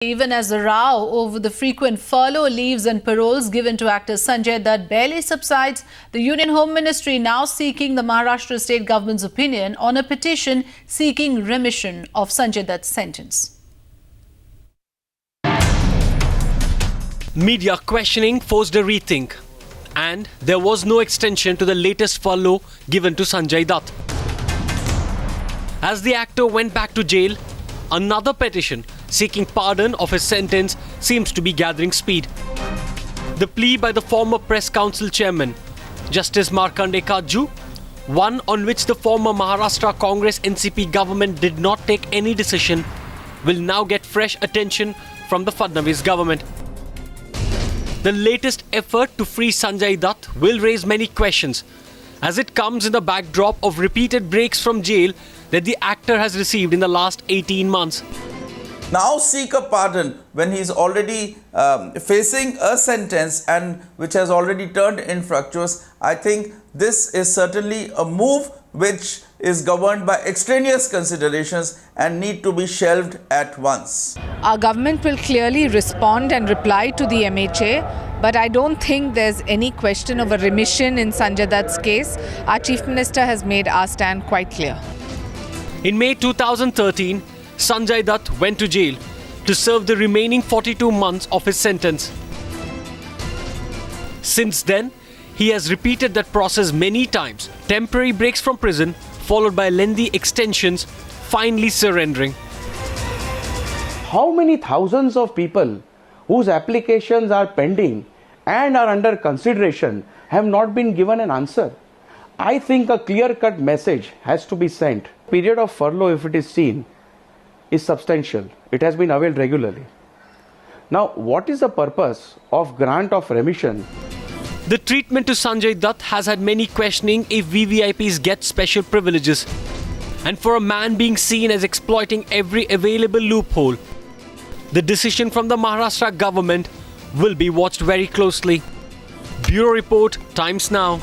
Even as the row over the frequent furlough leaves and paroles given to actor Sanjay Dutt barely subsides, the Union Home Ministry now seeking the Maharashtra state government's opinion on a petition seeking remission of Sanjay Dutt's sentence. Media questioning forced a rethink, and there was no extension to the latest furlough given to Sanjay Dutt. As the actor went back to jail, another petition seeking pardon of his sentence seems to be gathering speed. The plea by the former Press Council chairman, Justice Markandeya Katju, one on which the former Maharashtra Congress NCP government did not take any decision, will now get fresh attention from the Fadnavis government. The latest effort to free Sanjay Dutt will raise many questions, as it comes in the backdrop of repeated breaks from jail that the actor has received in the last 18 months. Now seek a pardon when he is already facing a sentence and which has already turned infructuous. I think this is certainly a move which is governed by extraneous considerations and need to be shelved at once. Our government will clearly respond and reply to the MHA, but I don't think there's any question of a remission in Sanjay Dutt's case. Our Chief Minister has made our stand quite clear. In May 2013, Sanjay Dutt went to jail to serve the remaining 42 months of his sentence. Since then, he has repeated that process many times. Temporary breaks from prison, followed by lengthy extensions, finally surrendering. How many thousands of people whose applications are pending and are under consideration have not been given an answer? I think a clear-cut message has to be sent. Period of furlough, if it is seen, is substantial. It has been availed regularly. Now, what is the purpose of grant of remission? The treatment to Sanjay Dutt has had many questioning if VVIPs get special privileges. And for a man being seen as exploiting every available loophole, the decision from the Maharashtra government will be watched very closely. Bureau Report, Times Now.